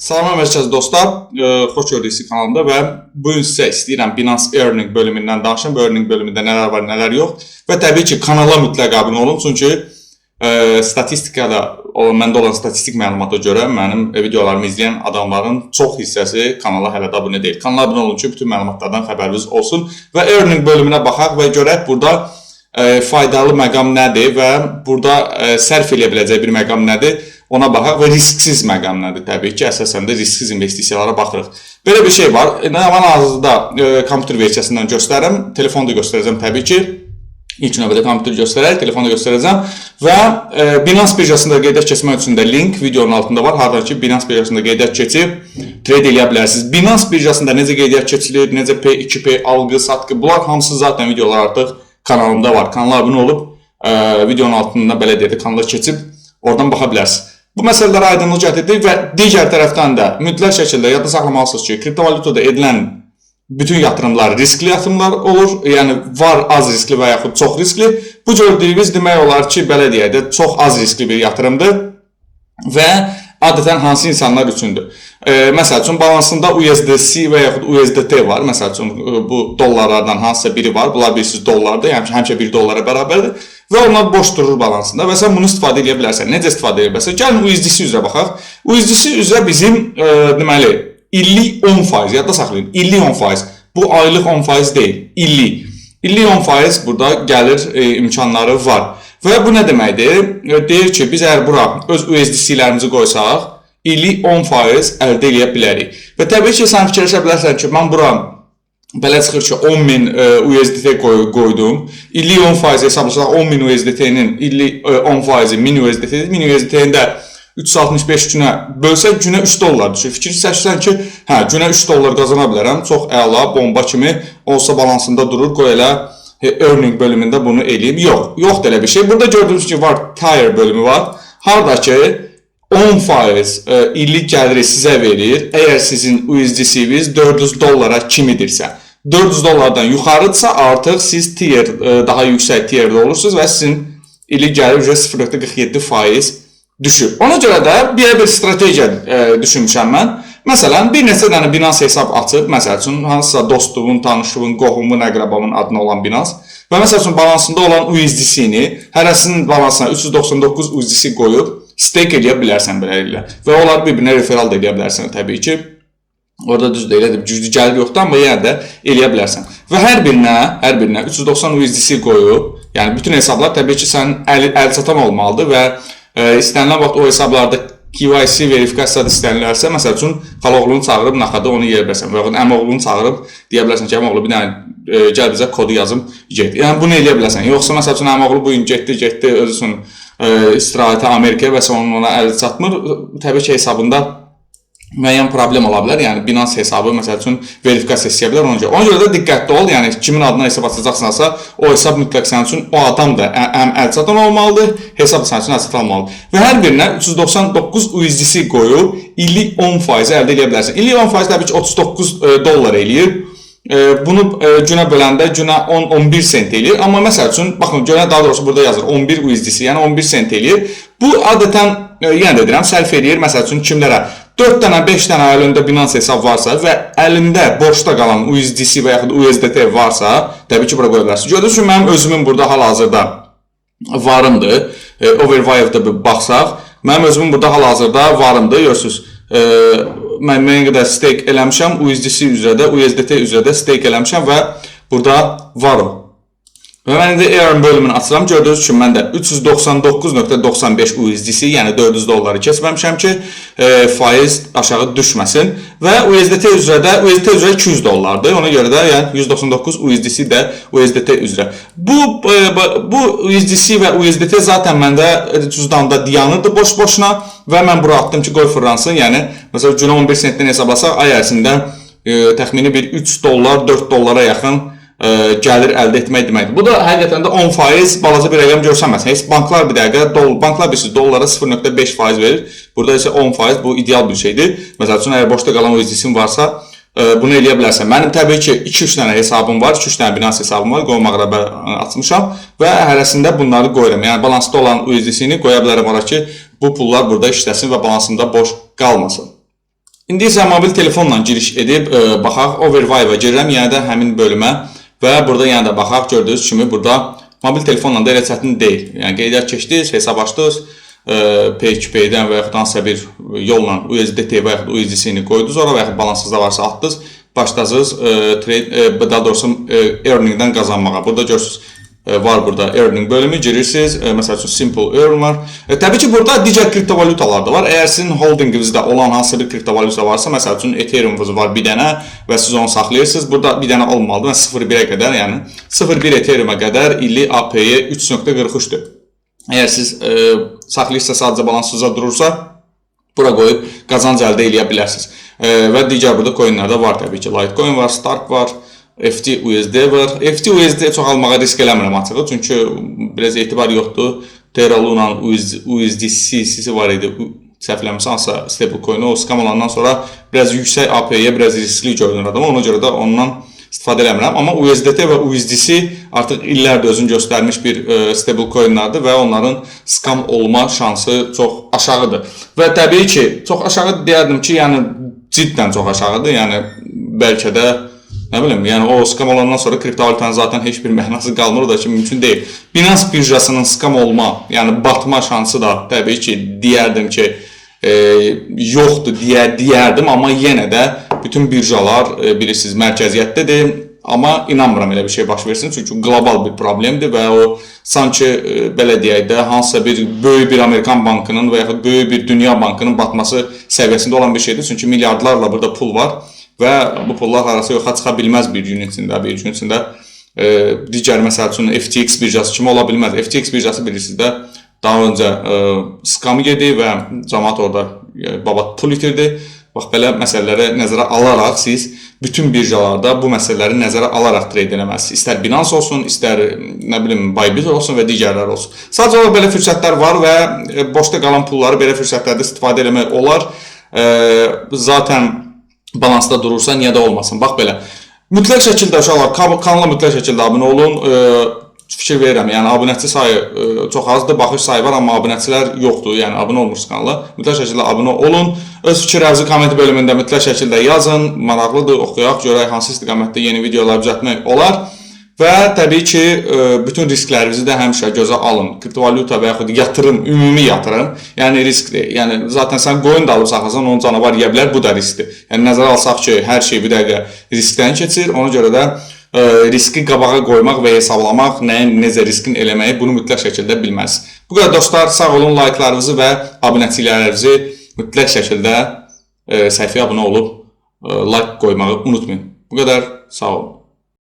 Salam əziz dostlar, xoş gördük kanalımda və bu gün sizə istəyirəm Binance Earning bölümündən danışım. Bu Earning bölümündə nələr var, nələr yox. Və təbii ki, kanala mütləq abunə olun. Çünki statistikada, məndə olan statistik məlumata görə mənim videolarımı izləyən adamların çox hissəsi kanala hələ də abunə deyil. Kanala abunə olun ki, bütün məlumatlardan xəbəriniz olsun. Və Earning bölümünə baxaq və görək burada faydalı məqam nədir və burada sərf eləyə biləcək bir məqam nədir? Ona baxaq və risksiz məqam nədir? Təbii ki, əsasən də risksiz investisiyalara baxırıq. Belə bir şey var. Mən hazırda kompüter versiyasından göstərirəm. Telefonu da göstərəcəm təbii ki. İlk növbədə kompüteri göstərərək, telefonu da göstərəcəm. Və Binance birjasında qeydiyyat keçmək üçün də link videonun altında var. Harada ki, Binance birjasında qeydiyyat keçib trade eləyə bilərsiniz. Binance birjasında necə qeydiyyat keçilir, necə P2P, algı, satqı, bunlar hamısı zaten videolar artıq kanalımda var. Kanala abunə olub, videonun altında belə deyək, kanala keçib oradan baxa bilərsiniz. Bu məsələlərə aydınlıq gətirdik və digər tərəfdən də mütləq şəkildə yadda saxlamalısınız ki, kriptovalyutada edilən bütün yatırımlar riskli yatırımlar olur. Yəni var az riskli və yaxud çox riskli. Bu gördüyünüz demək olar ki, belə deyək də çox az riskli bir yatırımdır və adətən hansı insanlar üçündür. Məsəl üçün balansında USDC və yaxud USDT var. Məsəl üçün bu dollarlardan hansısa biri var. Bunlar bilirsiniz dollardır, yəni həmişə 1 dollara bərabərdir. Və onlar boş durur balansında və sən bunu istifadə edə bilərsən. Necə istifadə edə bilərsən? Gəlin USDC üzrə baxaq. USDC üzrə bizim deməli illik 10%, yadda saxlayın. İllik 10%. Bu aylıq 10% deyil, illik. İllik 10% burada gəlir imkanları var. Və bu nə deməkdir? Deyir ki, biz əgər bura öz USDC-lərimizi qoysaq, illik 10% əldə edə bilərik. Və təbii ki, sən fikirləşə bilərsən ki, mən bura belə çıxır ki, 10.000 USDT qoydum. İllik 10% hesablasaq 10.000 USDT-nin illik 10%-i 1000 USDT-dir. 1000 USDT-nin də 365 günə bölsək günə 3 dollar düşür. Fikirləşsən ki, hə, günə 3 dollar qazana bilərəm. Çox əla, bomba kimi olsa balansında durur. Qoy elə Earning bölümündə bunu eləyim. Yox da elə bir şey. Burada gördüyünüz ki, var Tire bölümü var. Haradakı 10% illik gəliri sizə verir. Əgər sizin USDC-niz 400 dollara kimidirsə. 400 dollardan yuxarıdırsa artıq siz tier, daha yüksək tierdə olursunuz və sizin illik gəlir 0.47% düşür. Ona görə də bir strategiya düşünmüşəm mən. Məsələn, bir neçə dənə Binance hesab açıb, məsəl üçün, hansısa dostumun, tanışımın, qohumun, əqrabamın adına olan Binance və məsəl üçün balansında olan USDC-ni, hərəsinin balansına 399 USDC qoyub, stake edə bilərsən beləliklə və onları bir-birinə referal da edə bilərsən təbii ki. Orada düzdür, elə də güclü gəlir yoxdur, amma yenə də eləyə bilərsən. Və hər birinə 390 USDC qoyub, yəni bütün hesablar təbii ki, sənin əl çatan olmalıdır və istənilən vaxt o hesablarda KYC verifikasiyada istənilirsə, məsəl üçün xaloğlunu çağırıb naxada onu yeyə bilərsən və yaxud əmoğlunu çağırıb deyə bilərsən ki, əmoğlu bir dənə gəl bizə kodu yazım, get. Yəni bunu eləyə bilərsən. Yoxsa məsəl üçün əmoğlu bu gün getdi özü üçün istirahətə Amerikaya və sonra ona əli çatmır. Təbii ki, hesabında müəyyən problem ola bilər. Yəni Binance hesabı məsəl üçün verifikasiya istəyə bilər. Ona görə də diqqətli ol. Yəni kimin adına hesab açacaqsansa, o hesab mütləq sənin üçün o adam da əl çatan olmalıdır, hesab da sənin üçün əl çatan olmalıdır. Və hər birinə 399 USDC qoyub illik 10% əldə edə bilərsən. İllik 10% təbii ki 39 dollar eləyir. Bunu günə böləndə günə 10-11 sent eləyir. Amma məsəl üçün, baxın, günə daha doğrusu burada yazır 11 USDC, yəni 11 sent eləyir. Bu adətən, yenə də deyirəm, sərf eləyir. Məsəl üçün kimlərə 4 dənə, 5 dənə əlində Binance hesab varsa və əlində boşda qalan USDC və yaxud USDT varsa, təbii ki, bura qoya bilərsiniz. Gördüyünüz kimi, mənim özümün burada hal-hazırda varımdır. Overwire'da bir baxsaq, mənim özümün burada hal-hazırda varımdır. Görürsünüz, mən qədər stake eləmişəm, USDC üzrə də, USDT üzrə də stake eləmişəm və burada varım. Və mən indi Earn bölümünü açıram. Gördüyünüz kimi məndə 399.95 USDC, yəni 400 dolları keçməmişəm ki, faiz aşağı düşməsin. Və USDT üzrə 200 dollardır. Ona görə də yəni 199 USDC də USDT üzrə. Bu USDC və USDT zaten məndə cüzdanda dayanırdı boş-boşuna və mən bura atdım ki, qoy fırlansın. Yəni, məsələn, günə 11 sentdən hesablasaq, ay ərzində təxmini bir 3 dollar, 4 dollara yaxın gəlir əldə etmək deməkdir. Bu da həqiqətən də 10% balaca bir rəqəm görsənməz. Heç banklar bir dəqiqə, banklar bilirsiniz, dollara 0.5% verir. Burada isə 10% bu ideal bir şeydir. Məsəl üçün, əgər boşda qalan USDC-in varsa, bunu eləyə bilərsən. Mənim təbii ki, 2-3 dənə hesabım var, 2-3 dənə Binance hesabım var, qoymaqla açmışam və hərəsində bunları qoyuram. Yəni, balansda olan USDC-ni qoya bilərəm ora ki, bu pullar burada işləsin və balansında boş qalmasın. İndi isə mobil telefonla giriş edib baxaq. Overview-a girirəm, yəni də həmin bölümə və burada yəni də baxaq. Gördüyünüz kimi burada mobil telefonla da elə çətin deyil. Yəni qeydiyyat keçdiniz, hesab açdınız, PHP-dən və yaxud hansısa bir yolla USDT və yaxud USDC-ni qoydunuz ora və yaxud balansınızda varsa atdınız, başladınız daha doğrusu earning-dən qazanmağa. Burada görürsünüz var burada earning bölümü girirsiniz. Məsəl üçün simple earn var. Təbii ki burada digər kriptovalyutalar da var. Əgər sizin holdinginizdə olan hansısa bir kriptovalyuta varsa, məsəl üçün Ethereum-unuz var bir dənə və siz onu saxlayırsınız. Burada bir dənə olmalıdır. 0.1-ə qədər, yəni 0.1 Ethereum-a qədər illik APY 3.43-dür. Əgər siz saxlayırsınızsa, sadəcə balansınızda durursa, bura qoyub qazanc əldə edə bilərsiniz. Və digər burada coinlərdə var təbii ki. Litecoin var, Stark var. FT-USD var. FT-USD çox almağa risk eləmirəm açığı. Çünki biraz etibar yoxdur. Terra Luna USDC var idi. Səhvləmirsə hansısa stablecoin o skam olandan sonra biraz yüksək APY, biraz riskli görünür adama. Ona görə də ondan istifadə eləmirəm. Amma USDT və USDC artıq illərdir özünü göstərmiş bir stablecoinlərdir və onların skam olma şansı çox aşağıdır. Və təbii ki, çox aşağı deyərdim ki, yəni ciddən çox aşağıdır. Yəni bəlkə də nə bilim, yəni o skam olandan sonra kriptovalyutanın zaten heç bir mənası qalmır, o da ki, mümkün deyil. Binance birjasının skam olma, yəni batma şansı da təbii ki, deyərdim ki, yoxdur deyərdim, amma yenə də bütün birjalar bilirsiniz mərkəziyyətdədir, amma inanmıram elə bir şey baş versin, çünki qlobal bir problemdir və o sanki belə deyək də hansısa bir böyük bir Amerikan bankının və yaxud böyük bir dünya bankının batması səviyyəsində olan bir şeydir, çünki milyardlarla burada pul var. Və bu pullar arası yoxa çıxa bilməz bir gün içində. Bir gün içində digər məsəl üçün FTX birjası kimi ola bilməz. FTX birjası bilirsiniz də daha öncə skam yedi və cəmaət orada babat pul itirdi. Bax, belə məsələləri nəzərə alaraq siz bütün birjalarda bu məsələləri nəzərə alaraq trade eləməlisiniz. İstər Binance olsun, istər nə bilim Bybit olsun və digərlər olsun. Sadəcə olaraq belə fürsətlər var və boşda qalan pulları belə fürsətlərdə istifadə eləmək olar. Zaten balansda durursa, niyə də olmasın? Bax belə. Mütləq şəkildə uşaqlar, kanala mütləq şəkildə abunə olun. Fikir verirəm, yəni abunəçi sayı çox azdır, baxış sayı var, amma abunəçilər yoxdur. Yəni abunə olmuş kanala. Mütləq şəkildə abunə olun. Öz fikirlərinizi komment bölümündə mütləq şəkildə yazın. Maraqlıdır, oxuyaq, görək hansı istiqamətdə yeni videolar düzəltmək olar. Və təbii ki, bütün risklərinizi də həmişə gözə alın. Kriptovalyuta və yaxud yatırım, ümumi yatırım, yəni riskdir. Yəni zaten sən qoyun da alıb saxlasan, onun canavar yeyə bilər, bu da riskdir. Yəni nəzərə alsaq ki, hər şey bir dəqiqə riskdən keçir. Ona görə də riski qabağa qoymaq və hesablamaq, nəyin necə riskin eləməyi, bunu mütləq şəkildə bilməlisiniz. Bu qədər dostlar, sağ olun, like'larınızı və abunəçiliklərinizi mütləq şəkildə səhifəyə abunə olub like qoymağı unutmayın. Bu qədər, sağ olun.